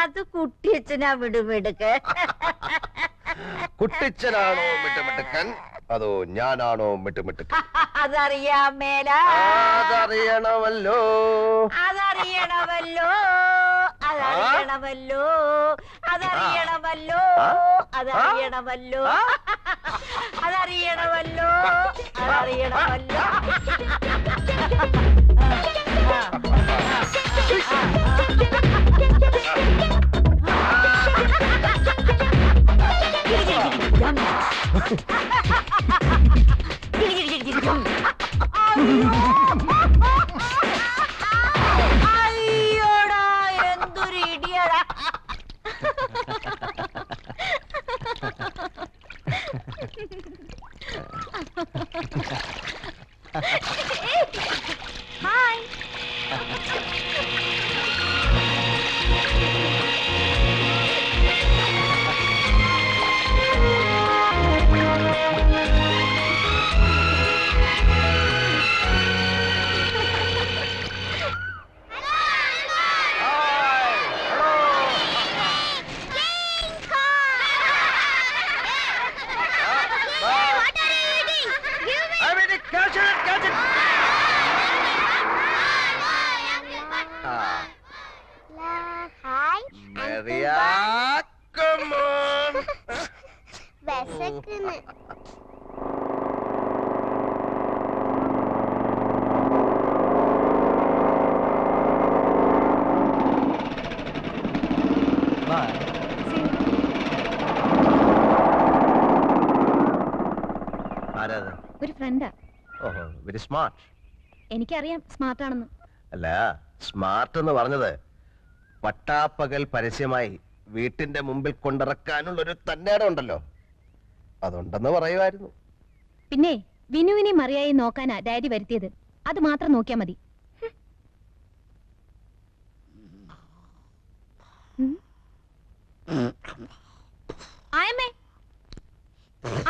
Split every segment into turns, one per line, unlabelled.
അത് കുട്ടിയച്ഛനാ വിടുമെടുക്ക്.
കുട്ടിച്ചനാണോ മിട്ടുമിട്ടുക്കൻ അതോ ഞാനാണോ മിട്ടുമിട്ടുക്കൻ?
അതറിയാൻ മേല.
അതറിയണമല്ലോ.
അതറിയണമല്ലോ. അതറിയണമല്ലോ. അതറിയണമല്ലോ. അതറിയണമല്ലോ. അതറിയണമല്ലോ. അതറിയണമല്ലോ. അയ്യോടാ എന്തൊരു ഇടിയടാ. ഹായ്.
ഒരു ഫ്രണ്ടാ.
ഓഹോ, വെരി സ്മാർട്ട്.
എനിക്കറിയാം സ്മാർട്ട് ആണെന്ന്.
അല്ല, സ്മാർട്ട് എന്ന് പറഞ്ഞത് പട്ടാപ്പകൽ പരസ്യമായി വീട്ടിന്റെ മുമ്പിൽ കൊണ്ടിറക്കാനുള്ളൊരു തന്നേടം ഉണ്ടല്ലോ, അതുണ്ടെന്ന് പറയുമായിരുന്നു.
പിന്നെ വിനുവിനെ മറിയായി നോക്കാനാ ഡാഡി വരുത്തിയത്. അത് മാത്രം നോക്കിയാ മതി. ആയമേ,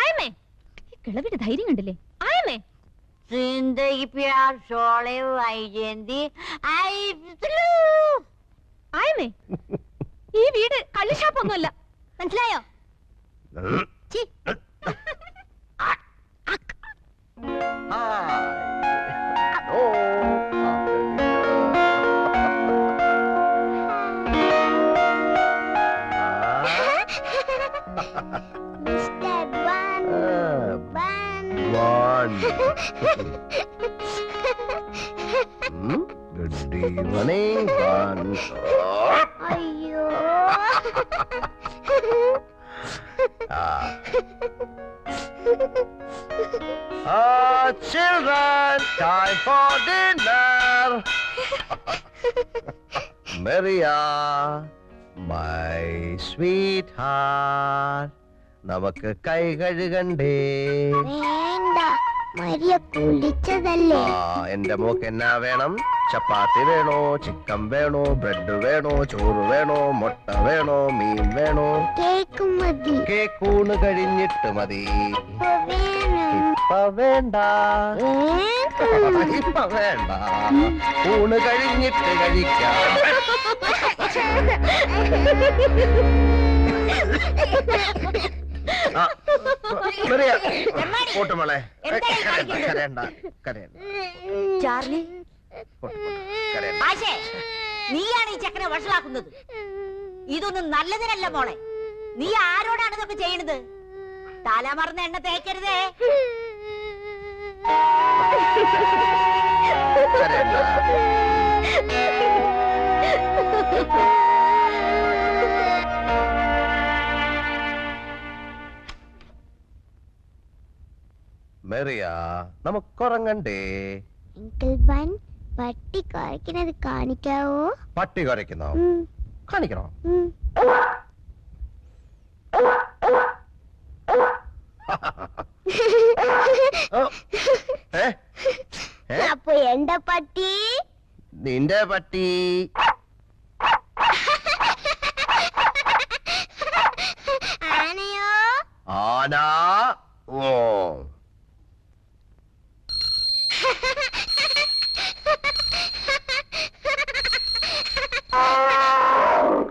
ആയമേ, ഈ കിളവിയുടെ ധൈര്യം കണ്ടില്ലേ? ആയമേ,
जिंदगी प्यार शोले वैजयंती
ആയമേ, ഈ വീട് കള്ളിഷാപ്പൊന്നുമല്ല, മനസ്സിലായോ?
Good evening,
അയ്യോ.
children, time for dinner. Maria, my sweetheart, നമുക്ക് കൈ കഴുകണ്ടേ?
വേണ്ട, മരിയ കുളിച്ചതല്ലേ.
എന്റെ മോക്ക് എന്നാ വേണം? ചപ്പാത്തി വേണോ, ചിക്കൻ വേണോ, ബ്രെഡ് വേണോ, ചോറ് വേണോ, മുട്ട വേണോ, മീൻ വേണോ?
കേക്ക് മതി.
കേക്കൂണ് കഴിഞ്ഞിട്ട് മതി. ഇപ്പ വേണ്ട, ഇപ്പ വേണ്ട, ഊണ് കഴിഞ്ഞിട്ട് കഴിക്കാം. പോട്ടുമോളെ, കരയണ്ട, കരയണ്ട.
ചാർലി, നീയാണ് ഈ ചക്കനെ വഷളാക്കുന്നത്. ഇതൊന്നും നല്ലതിനല്ല മോളെ. നീ ആരോടാണ് ഇതൊക്കെ ചെയ്യണത്? തലമറന്ന എണ്ണ തേക്കരുതേ.
മെറിയ, നമുക്കുറങ്ങണ്ടേ?
പട്ടി കുരയ്ക്കുന്നത് കാണിക്കാവോ?
പട്ടി കുരയ്ക്കുന്നോ? കാണിക്കണോ?
അപ്പൊ എന്റെ പട്ടി?
നിന്റെ പട്ടി.
ആനയോ?
ആന. ഓ,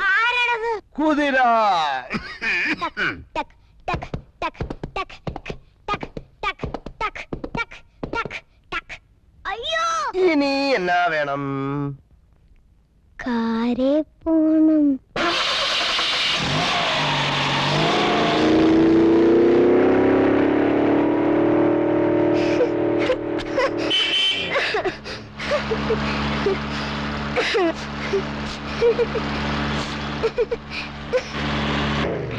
ആരാ
കുതിര.
ടക് ടക് ടക് ടക് ടക് ടക് ടക് ടക് ടക് ടക്. അയ്യോ,
ഇനി എന്നാ വേണം?
കാരേ പോണം.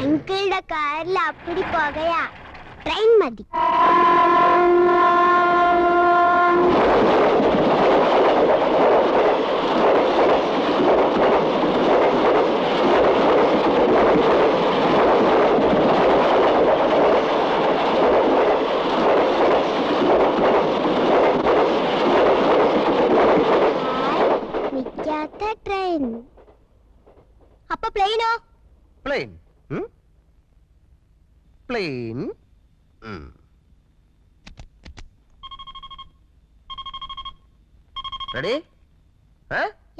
അങ്കിളുടെ കാറിൽ അപ്പടി പോകയാ. ട്രെയിൻ മതി. നിക്കാത്ത ട്രെയിൻ. അപ്പൊ പ്ലെയിനോ?
Plane. Plane. Ready?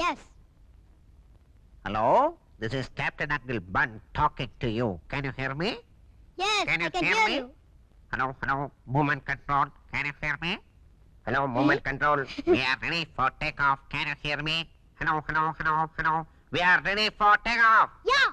Yes.
Hello, this is Captain Uncle Bun talking to you. Can you hear me?
Yes,
Can
I
you
can
hear
hear
me?
you.
Hello, movement control. Can you hear me? Hello, movement control. We are ready for takeoff. Can you hear me? Hello. We are ready for takeoff.
Yeah.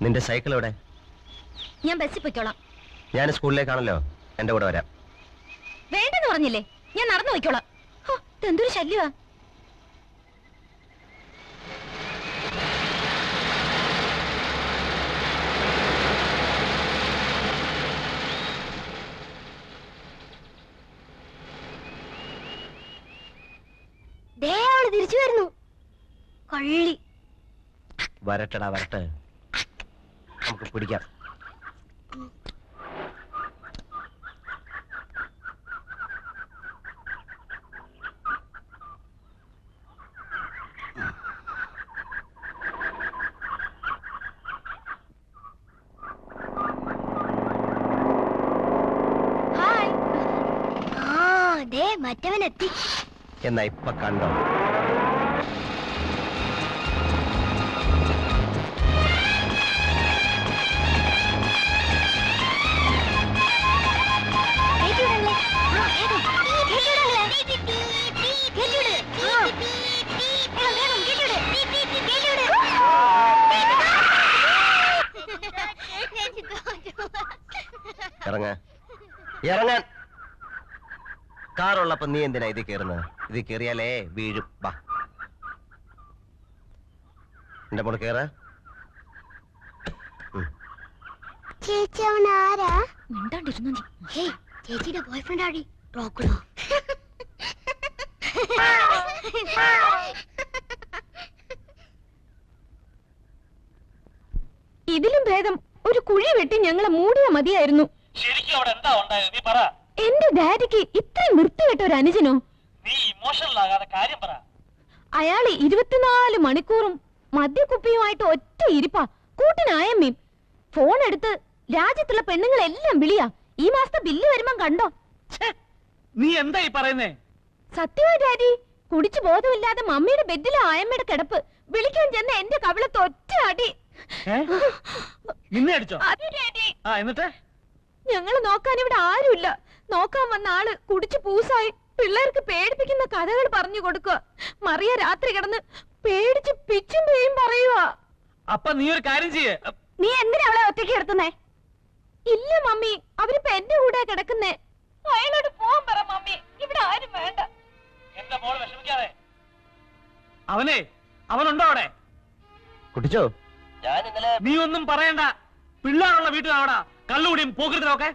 നിന്റെ cycle എവിടെ?
ഞാൻ ബസ്സിൽ പൊയ്ക്കോളാം.
ഞാൻ സ്കൂളിലേക്കാണല്ലോ, എന്റെ കൂടെ വരാം.
വേണ്ടെന്ന് പറഞ്ഞില്ലേ? ഞാൻ നടന്നു പോയിക്കോളാം. എന്തൊരു ശല്യമാ.
അവള് തിരിച്ചു വരുന്നു. കള്ളി.
വരട്ടെടാ വരട്ടെ, നമുക്ക് പിടിക്കാം.
മറ്റവനെത്തി.
എന്നാ ഇപ്പൊ കണ്ടോ? ഇറങ്ങാൻ. കാറുള്ളപ്പോ നീ എന്തിനാ ഇത് കയറുന്നത്? ഇത് കയറിയാലേ വീഴും. വാ എന്റെ മോള് കേറ.
ചേച്ചി അവൻ ആരാ?
മിണ്ടാണ്ടിരുന്നു നീ.
ചേച്ചിയുടെ ബോയ്ഫ്രണ്ട് ആടി. റോക്കുളോ?
ഇതിലും ഭേദം ഒരു കുഴി വെട്ടി ഞങ്ങളെ മൂടിയ മതിയായിരുന്നു.
ശരിക്കും അവിടെ എന്താ ഉണ്ടായത്? നീ പറ.
എന്റെ ഡാഡിക്ക് ഇത്രയും വൃത്തികെട്ട ഒരു അനുജനോ?
നീ ഇമോഷണൽ ആകാതെ കാര്യം പറ.
അയാള് 24 മണിക്കൂറും മദ്യക്കുപ്പിയുമായിട്ട് ഒറ്റ ഇരിപ്പാ. കൂട്ടിനായമ്മയും ഫോൺ എടുത്ത് രാജ്യത്തുള്ള പെണ്ണുങ്ങളെല്ലാം വിളിയാ. ഈ മാസത്തെ ബില്ല് വരുമ്പം കണ്ടോ?
നീ എന്താ ഈ പറയുന്നേ?
സത്യമായി ഡാഡി, കുടിച്ചു ബോധമില്ലാതെ മമ്മിയുടെ ബെഡിലെ ആയമ്മയുടെ കിടപ്പ്. വിളിക്കാൻ ചെന്ന എന്റെ കവിളത്ത് ഒറ്റ അടി.
നിന്നെ അടിച്ചോ?
അതെ ഡാഡി.
എന്നിട്ട്
ഞങ്ങള് നോക്കാൻ ഇവിടെ ആരുമില്ല. നോക്കാൻ വന്ന ആള് കുടിച്ചു പൂസായി പിള്ളേർക്ക് പേടിപ്പിക്കുന്ന കഥകൾ പറഞ്ഞു കൊടുക്കുക. മറിയ രാത്രി കിടന്ന് പേടിച്ച് പിച്ചും പേയും പറയുവാ.
അപ്പൊ നീ ഒരു കാര്യം ചെയ്യേ.
നീ എന്തിനാ അവളെ ഒറ്റയ്ക്ക് എടുത്തുന്നേ? ഇല്ല മമ്മി, അവരിപ്പോ എന്റെ കൂടെ കിടക്കുന്നേ. അയാളോട് പോവാൻ പറ മമ്മി, ഇവിടെ ആരും വേണ്ട.
എന്റെ മോള് വിഷമിക്കാതെ. അവനുണ്ടോ അവിടെ?
കുട്ടിച്ചോ,
നീ ഒന്നും പറയണ്ട. പിള്ളേരുള്ള വീട്ടിലാവടാ കള്ളുകൂടിയും പോകരുതലൊക്കെ.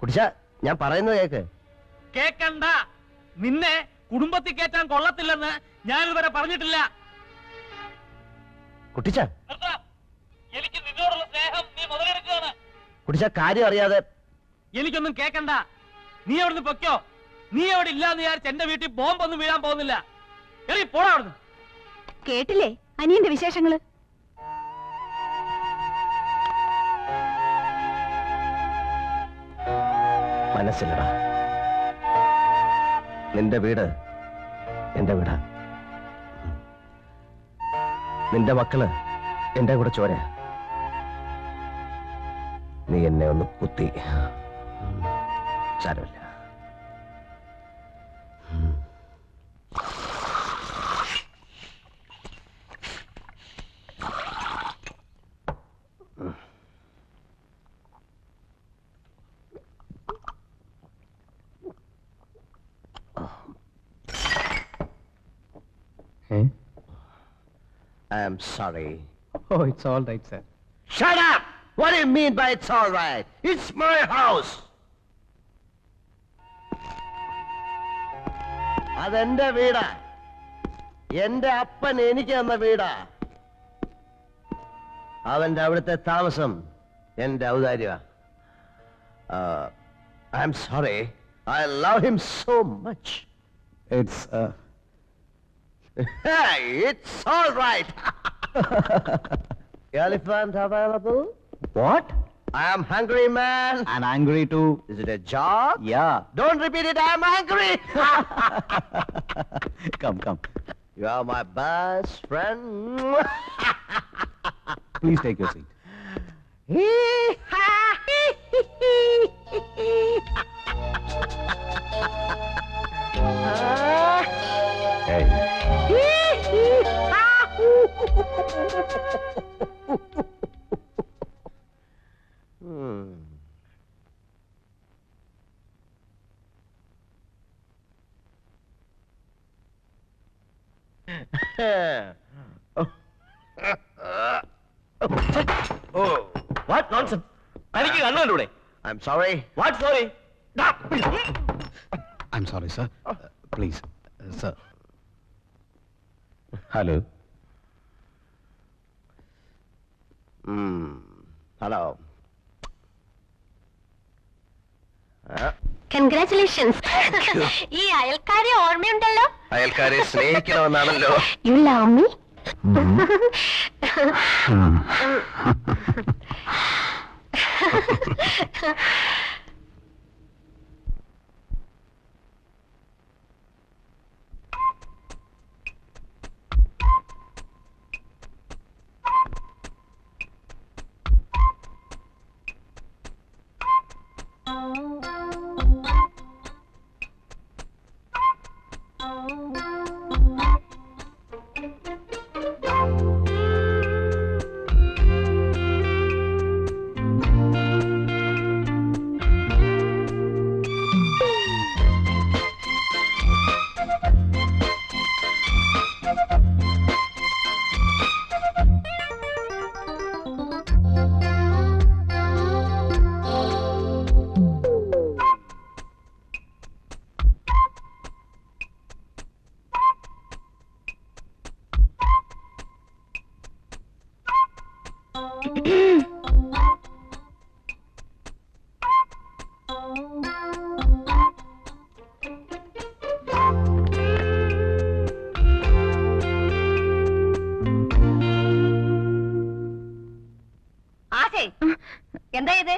കുട്ടിച്ച, ഞാൻ പറയുന്നത് കേക്ക്.
കേക്കണ്ട. നിന്നെ കുടുംബത്തിൽ കയറ്റാൻ കൊള്ളത്തില്ലെന്ന് ഞാൻ ഇതുവരെ പറഞ്ഞിട്ടില്ല.
കുട്ടിച്ച,
എനിക്ക് നിന്നോടുള്ള സ്നേഹം നീ മുതലെടുക്കുകയാണ്.
കുട്ടിച്ച, കാര്യം അറിയാതെ.
എനിക്കൊന്നും കേക്കണ്ട. നീ അവിടുന്ന് പൊയ്ക്കോ. നീ അവിടെ ഇല്ലാന്ന് വിചാരിച്ച് എന്റെ വീട്ടിൽ ബോംബൊന്നും വീഴാൻ പോകുന്നില്ല. എറി പോടാ അവിടുന്ന്.
കേട്ടില്ലേ അനിയന്റെ വിശേഷങ്ങള്?
മനസ്സിലടാ, നിന്റെ വീട് എന്റെ വീടാ. നിന്റെ മക്കള് എന്റെ കൂടെ ചോര. നീ എന്നെ ഒന്ന് കുത്തി, സാരമില്ല. I'm sorry.
Oh, it's all right, sir.
Shut up! What do you mean by it's all right? It's my house. അതെന്റെ വീടാ. എന്റെ അപ്പൻ എനിക്ക് തന്ന വീടാ. അവന്റെ അവിടുത്തെ താമസം എന്റെ ഔദാര്യ. I'm sorry. I love him so much.
It's,
Hey, it's all right. Elephant available?
what?
I am hungry, man.
I'm angry too.
Is it a job?
Yeah.
Don't repeat it. I am angry.
Come.
You are my best friend.
Please take your seat.
Hey. Oh,
What nonsense? തനിക്ക് കണ്ണൂടെ?
I'm sorry.
What sorry?
I'm sorry, sir. Please, sir. Hello.
Hello.
Congratulations. ഈ അയൽക്കാരെ ഓർമ്മയുണ്ടല്ലോ?
അയൽക്കാരെ സ്നേഹിക്കണമെന്നാണല്ലോ.
You love me?
എന്താ ഇത്?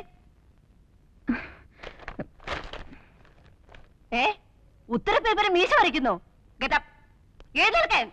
ഉത്തര paper മീശ വരയ്ക്കുന്നു. Getup. എഴുന്നേൽക്കാൻ.